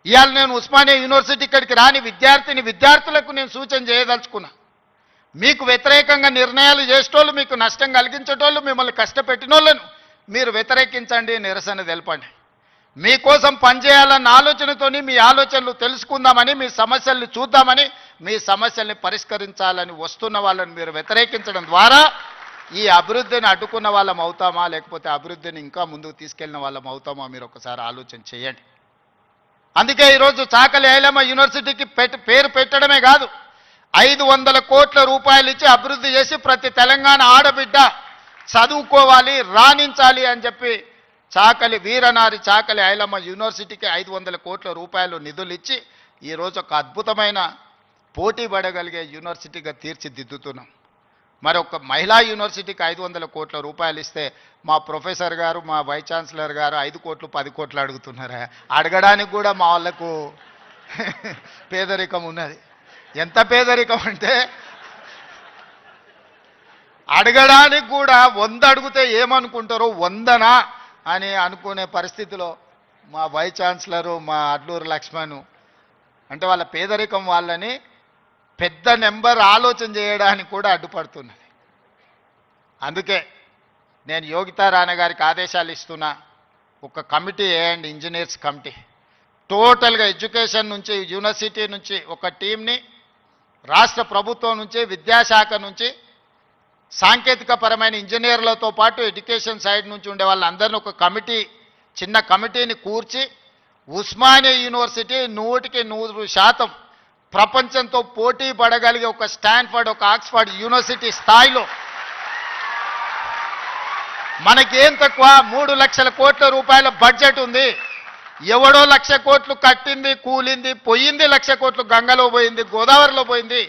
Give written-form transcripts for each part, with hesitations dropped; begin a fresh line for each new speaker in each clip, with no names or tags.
ఇవాళ నేను ఉస్మానియా యూనివర్సిటీ ఇక్కడికి రాని విద్యార్థులకు నేను సూచన చేయదలుచుకున్నా. మీకు వ్యతిరేకంగా నిర్ణయాలు చేసేటోళ్ళు, మీకు నష్టం కలిగించేటోళ్ళు, మిమ్మల్ని కష్టపెట్టినోళ్ళను మీరు వ్యతిరేకించండి, నిరసన తెలపండి. మీకోసం పనిచేయాలన్న ఆలోచనతోని మీ ఆలోచనలు తెలుసుకుందామని, మీ సమస్యల్ని చూద్దామని, మీ సమస్యల్ని పరిష్కరించాలని వస్తున్న వాళ్ళని మీరు వ్యతిరేకించడం ద్వారా ఈ అభివృద్ధిని అడ్డుకున్న వాళ్ళం అవుతామా, లేకపోతే అభివృద్ధిని ఇంకా ముందుకు తీసుకెళ్లిన వాళ్ళం అవుతామా, మీరు ఒకసారి ఆలోచన చేయండి. అందుకే ఈరోజు చాకలి ఐలమ్మ యూనివర్సిటీకి పేరు పెట్టడమే కాదు, 500 కోట్ల రూపాయలు ఇచ్చి అభివృద్ధి చేసి ప్రతి తెలంగాణ ఆడబిడ్డ చదువుకోవాలి, రాణించాలి అని చెప్పి వీరనారి చాకలి ఐలమ్మ యూనివర్సిటీకి 500 కోట్ల రూపాయలు నిధులు ఇచ్చి ఈరోజు ఒక అద్భుతమైన పోటీ పడగలిగే యూనివర్సిటీగా తీర్చిదిద్దుతున్నాం. మరి ఒక మహిళా యూనివర్సిటీకి 500 కోట్ల రూపాయలు ఇస్తే మా ప్రొఫెసర్ గారు, మా వైస్ ఛాన్సలర్ గారు 5 కోట్లు 10 కోట్లు అడుగుతున్నారా? అడగడానికి కూడా మా వాళ్ళకు పేదరికం ఉన్నది. ఎంత పేదరికం అంటే అడగడానికి కూడా 100 అడిగితే ఏమనుకుంటారో 100నా అని అనుకునే పరిస్థితిలో మా వైస్ ఛాన్సలరు, మా అడ్లూరు లక్ష్మణ్ అంటే వాళ్ళ పేదరికం వాళ్ళని పెద్ద నెంబర్ ఆలోచన చేయడానికి కూడా అడ్డుపడుతున్నది. అందుకే నేను యోగితా రాణా గారికి ఆదేశాలు ఇస్తున్నా, ఒక కమిటీ వేయండి, ఇంజనీర్స్ కమిటీ. టోటల్గా ఎడ్యుకేషన్ నుంచి, యూనివర్సిటీ నుంచి ఒక టీంని, రాష్ట్ర ప్రభుత్వం నుంచి, విద్యాశాఖ నుంచి, సాంకేతిక పరమైన ఇంజనీర్లతో పాటు ఎడ్యుకేషన్ సైడ్ నుంచి ఉండే వాళ్ళందరినీ ఒక కమిటీ, చిన్న కమిటీని కూర్చి ఉస్మానియా యూనివర్సిటీ 100% ప్రపంచంతో పోటీ పడగలిగే ఒక స్టాన్ఫర్డ్, ఒక ఆక్స్ఫర్డ్ యూనివర్సిటీ స్థాయిలో మనకేం తక్కువ 3 లక్షల కోట్ల రూపాయల బడ్జెట్ ఉంది. ఎవడో 1,00,000 కోట్లు కట్టింది, కూలింది, పోయింది, 1,00,000 కోట్లు గంగలో పోయింది, గోదావరిలో పోయింది.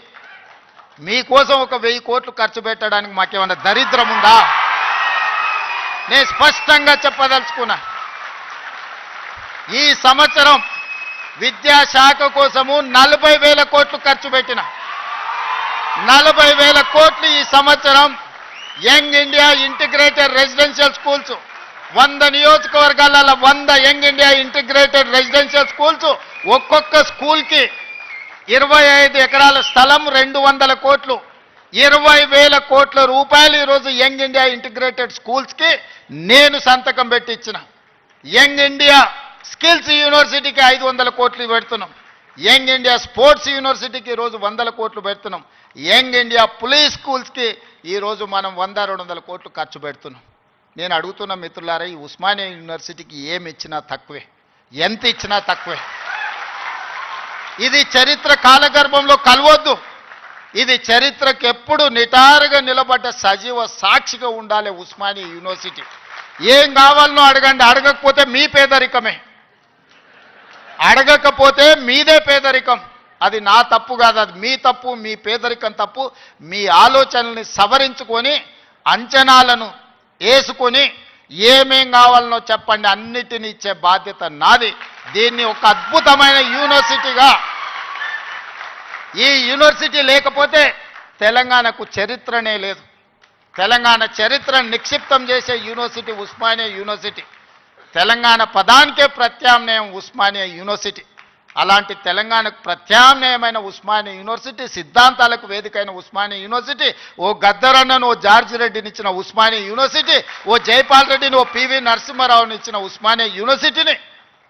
మీకోసం ఒక 1000 కోట్లు ఖర్చు పెట్టడానికి మాకేమన్నా దరిద్రం ఉందా? నేను స్పష్టంగా చెప్పదలుచుకున్నా, ఈ సంవత్సరం విద్యాశాఖ కోసము 40,000 కోట్లు ఖర్చు పెట్టిన 40,000 కోట్లు ఈ సంవత్సరం young India integrated residential schools 100 నియోజకవర్గాల 100 young India integrated residential schools, ఒక్కొక్క స్కూల్కి 25 ఎకరాల స్థలం, 200 కోట్లు, 20,000 కోట్ల రూపాయలు ఈరోజు యంగ్ ఇండియా ఇంటిగ్రేటెడ్ స్కూల్స్కి నేను సంతకం పెట్టి ఇచ్చిన. యంగ్ ఇండియా స్కిల్స్ యూనివర్సిటీకి 500 కోట్లు పెడుతున్నాం. యంగ్ ఇండియా స్పోర్ట్స్ యూనివర్సిటీకి ఈరోజు 100 కోట్లు పెడుతున్నాం. యంగ్ ఇండియా పులీస్ స్కూల్స్కి ఈరోజు మనం 100-200 కోట్లు ఖర్చు పెడుతున్నాం. నేను అడుగుతున్న మిత్రులారా, ఈ ఉస్మానియా యూనివర్సిటీకి ఏమి ఇచ్చినా తక్కువే, ఎంత ఇచ్చినా తక్కువే. ఇది చరిత్ర కాలగర్భంలో కలవద్దు. ఇది చరిత్రకు ఎప్పుడు నిటారుగా నిలబడ్డ సజీవ సాక్షిగా ఉండాలి ఉస్మానియా యూనివర్సిటీ. ఏం కావాలనో అడగండి, అడగకపోతే మీ పేదరికమే, అడగకపోతే మీదే పేదరికం. అది నా తప్పు కాదు, అది మీ తప్పు, మీ పేదరికం తప్పు. మీ ఆలోచనల్ని సవరించుకొని, అంచనాలను వేసుకొని ఏమేం కావాలనో చెప్పండి, అన్నిటిని ఇచ్చే బాధ్యత నాది. దీన్ని ఒక అద్భుతమైన యూనివర్సిటీగా, ఈ యూనివర్సిటీ లేకపోతే తెలంగాణకు చరిత్రనే లేదు. తెలంగాణ చరిత్రను నిక్షిప్తం చేసే యూనివర్సిటీ ఉస్మానియా యూనివర్సిటీ. తెలంగాణ పదానికే ప్రత్యామ్నాయం ఉస్మానియా యూనివర్సిటీ. అలాంటి తెలంగాణకు ప్రత్యామ్నాయమైన ఉస్మానియా యూనివర్సిటీ, సిద్ధాంతాలకు వేదికైన ఉస్మానియా యూనివర్సిటీ, ఓ గద్దరన్నను, ఓ జార్జి రెడ్డిని ఇచ్చిన ఉస్మానియా యూనివర్సిటీ, ఓ జైపాల్ రెడ్డిని, ఓ పివి నరసింహారావుని ఇచ్చిన ఉస్మానియా యూనివర్సిటీని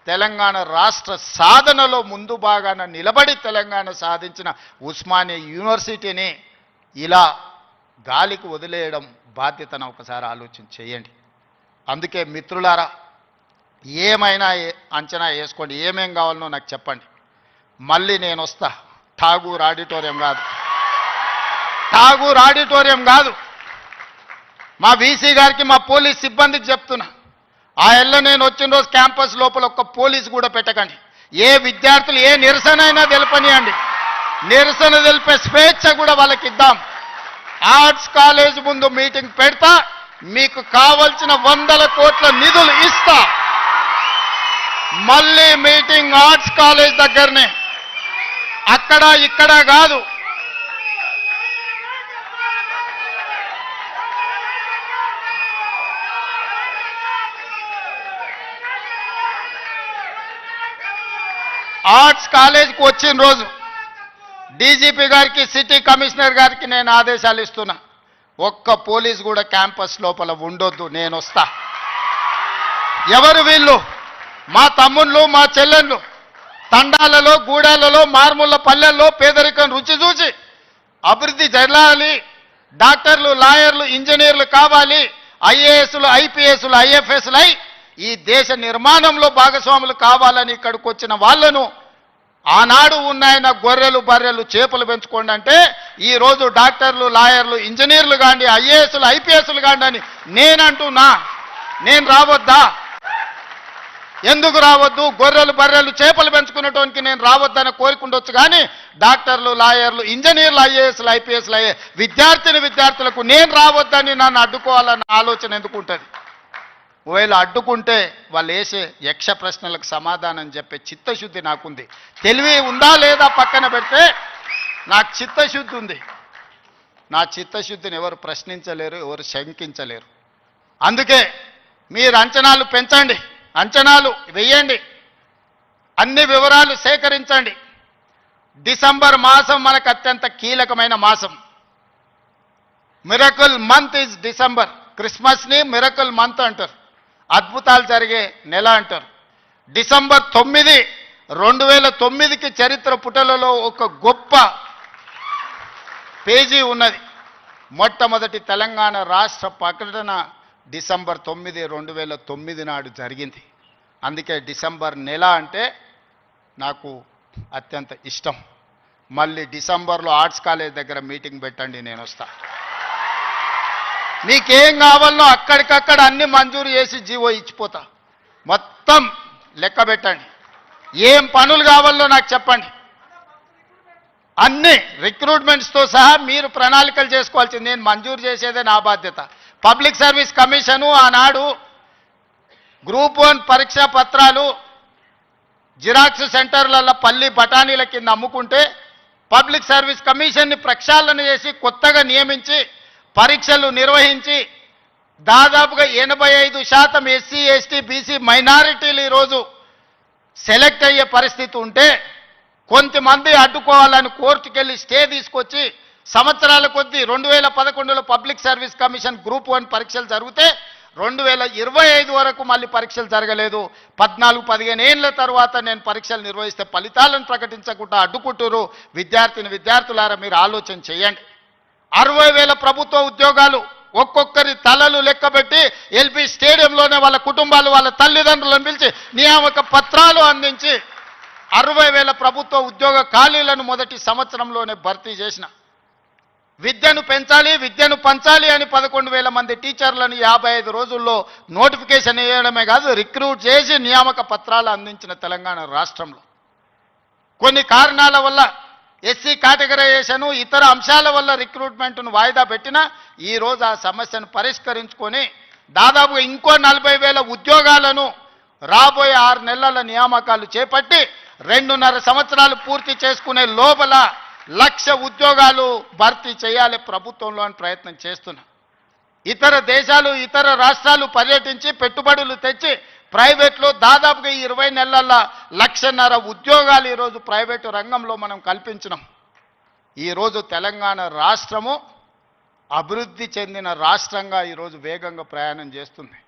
తెలంగాణ రాష్ట్ర సాధనలో ముందు భాగాన నిలబడి తెలంగాణ సాధించిన ఉస్మానియా యూనివర్సిటీని ఇలా గాలికి వదిలేయడం బాధ్యతను ఒకసారి ఆలోచన చేయండి. అందుకే మిత్రులారా, ఏమైనా అంచనా వేసుకోండి, ఏమేం కావాలనో నాకు చెప్పండి, మళ్ళీ నేను వస్తా. ఠాగూర్ ఆడిటోరియం కాదు, ఠాగూర్ ఆడిటోరియం కాదు. మా వీసీ గారికి, మా పోలీస్ సిబ్బందికి చెప్తున్నా, ఆ ఎల్ల నేను వచ్చిన రోజు క్యాంపస్ లోపల ఒక్క పోలీసు కూడా పెట్టకండి. ఏ విద్యార్థులు ఏ నిరసన అయినా తెలపనియండి, నిరసన తెలిపే స్వేచ్ఛ కూడా వాళ్ళకి ఇద్దాం. ఆర్ట్స్ కాలేజ్ ముందు మీటింగ్ పెడతా, మీకు కావలసిన 100 కోట్ల నిధులు ఇస్తా. మళ్ళీ మీటింగ్ ఆర్ట్స్ కాలేజ్ దగ్గరనే, అక్కడ ఇక్కడ కాదు. ఆర్ట్స్ కాలేజ్కి వచ్చిన రోజు డీజీపీ గారికి సిటీ కమిషనర్ గారికి నేను ఆదేశాలు ఇస్తున్నా, ఒక్క పోలీస్ కూడా క్యాంపస్ లోపల ఉండొద్దు, నేను వస్తా. ఎవరు వీళ్ళు? మా తమ్ముళ్ళు మా చెల్లెళ్ళు తండాలలో గూడాలలో మారుమూల పల్లెల్లో పేదరికం రుచి చూసి అభివృద్ధి జరగాలి, డాక్టర్లు లాయర్లు ఇంజనీర్లు కావాలి, ఐఏఎస్లు ఐపీఎస్లు ఐఎఫ్ఎస్లు అయి ఈ దేశ నిర్మాణంలో భాగస్వాములు కావాలని ఇక్కడికి వచ్చిన వాళ్ళను ఆనాడు ఉన్నాయన గొర్రెలు బర్రెలు చేపలు పెంచుకోండి అంటే ఈరోజు డాక్టర్లు లాయర్లు ఇంజనీర్లు కాండి ఐఏఎస్లు ఐపీఎస్లు కాండి అని నేనంటున్నా. నేను రావద్దా? ఎందుకు రావద్దు? గొర్రెలు బర్రెలు చేపలు పెంచుకునేటోనికి నేను రావద్దని కోరుకుండొచ్చు, కానీ డాక్టర్లు లాయర్లు ఇంజనీర్లు ఐఏఎస్లు ఐపీఎస్లు అయ్యే విద్యార్థులకు నేను రావద్దని నన్ను అడ్డుకోవాలన్న ఆలోచన ఎందుకు ఉంటుంది? ఒకవేళ అడ్డుకుంటే వాళ్ళు వేసే యక్ష ప్రశ్నలకు సమాధానం చెప్పే చిత్తశుద్ధి నాకుంది. తెలివి ఉందా లేదా పక్కన పెడితే నాకు చిత్తశుద్ధి ఉంది. నా చిత్తశుద్ధిని ఎవరు ప్రశ్నించలేరు, ఎవరు శంకించలేరు. అందుకే మీరు అంచనాలు పెంచండి, అంచనాలు వెయ్యండి, అన్ని వివరాలు సేకరించండి. డిసెంబర్ మాసం మనకు అత్యంత కీలకమైన మాసం. Miracle month is December. క్రిస్మస్ని మిరకల్ మంత్ అంటారు, అద్భుతాలు జరిగే నెల అంటారు. డిసెంబర్ 9, 2009కి చరిత్ర పుటలలో ఒక గొప్ప పేజీ ఉన్నది. మొట్టమొదటి తెలంగాణ రాష్ట్ర ప్రకటన డిసెంబర్ 9, 2009 నాడు జరిగింది. అందుకే డిసెంబర్ నెల అంటే నాకు అత్యంత ఇష్టం. మళ్ళీ డిసెంబర్లో ఆర్ట్స్ కాలేజ్ దగ్గర మీటింగ్ పెట్టండి, నేను వస్తా. మీకేం కావాలనో అక్కడికక్కడ అన్ని మంజూరు చేసి జీవో ఇచ్చిపోతా. మొత్తం లెక్క పెట్టండి, ఏం పనులు కావాలో నాకు చెప్పండి. అన్ని రిక్రూట్మెంట్స్తో సహా మీరు ప్రణాళికలు చేసుకోవాల్సింది. నేను మంజూరు చేసేదే నా బాధ్యత. పబ్లిక్ సర్వీస్ కమిషను ఆనాడు గ్రూప్ 1 పరీక్షా పత్రాలు జిరాక్స్ సెంటర్లలో పల్లి బఠానీల కింద అమ్ముకుంటే పబ్లిక్ సర్వీస్ కమిషన్ని ప్రక్షాళన చేసి కొత్తగా నియమించి పరీక్షలు నిర్వహించి దాదాపుగా 85% ఎస్సీ ఎస్టీ బీసీ మైనారిటీలు ఈరోజు సెలెక్ట్ అయ్యే పరిస్థితి ఉంటే కొంతమంది అడ్డుకోవాలని కోర్టుకెళ్ళి స్టే తీసుకొచ్చి సంవత్సరాల కొద్దీ 2011లో పబ్లిక్ సర్వీస్ కమిషన్ గ్రూప్ 1 పరీక్షలు జరిగితే 2025 వరకు మళ్ళీ పరీక్షలు జరగలేదు. 14-15 ఏళ్ల తర్వాత నేను పరీక్షలు నిర్వహిస్తే ఫలితాలను ప్రకటించకుండా అడ్డుకుంటారు. విద్యార్థులారా మీరు ఆలోచన చేయండి. 60,000 ప్రభుత్వ ఉద్యోగాలు ఒక్కొక్కరి తలలు లెక్కబెట్టి ఎల్పీ స్టేడియంలోనే వాళ్ళ కుటుంబాలు వాళ్ళ తల్లిదండ్రులను పిలిచి నియామక పత్రాలు అందించి 60,000 ప్రభుత్వ ఉద్యోగ ఖాళీలను మొదటి సంవత్సరంలోనే భర్తీ చేసిన. విద్యను పెంచాలి, విద్యను పంచాలి అని 11,000 మంది టీచర్లను 55 రోజుల్లో నోటిఫికేషన్ ఇవ్వడమే కాదు, రిక్రూట్ చేసి నియామక పత్రాలు అందించిన తెలంగాణ రాష్ట్రంలో కొన్ని కారణాల వల్ల ఎస్సీ కేటగరైజేషన్ ఇతర అంశాల వల్ల రిక్రూట్మెంట్ను వాయిదా పెట్టినా ఈరోజు ఆ సమస్యను పరిష్కరించుకొని దాదాపుగా ఇంకో 40,000 ఉద్యోగాలను రాబోయే 6 నెలల నియామకాలు చేపట్టి 2.5 సంవత్సరాలు పూర్తి చేసుకునే లోపల 1,00,000 ఉద్యోగాలు భర్తీ చేయాలి ప్రభుత్వంలో అని ప్రయత్నం చేస్తున్నా. ఇతర దేశాలు ఇతర రాష్ట్రాలు పర్యటించి పెట్టుబడులు తెచ్చి ప్రైవేట్లో దాదాపుగా 20 నెలల 1,50,000 ఉద్యోగాలు ఈరోజు ప్రైవేటు రంగంలో మనం కల్పించినాం. ఈరోజు తెలంగాణ రాష్ట్రము అభివృద్ధి చెందిన రాష్ట్రంగా ఈరోజు వేగంగా ప్రయాణం చేస్తుంది.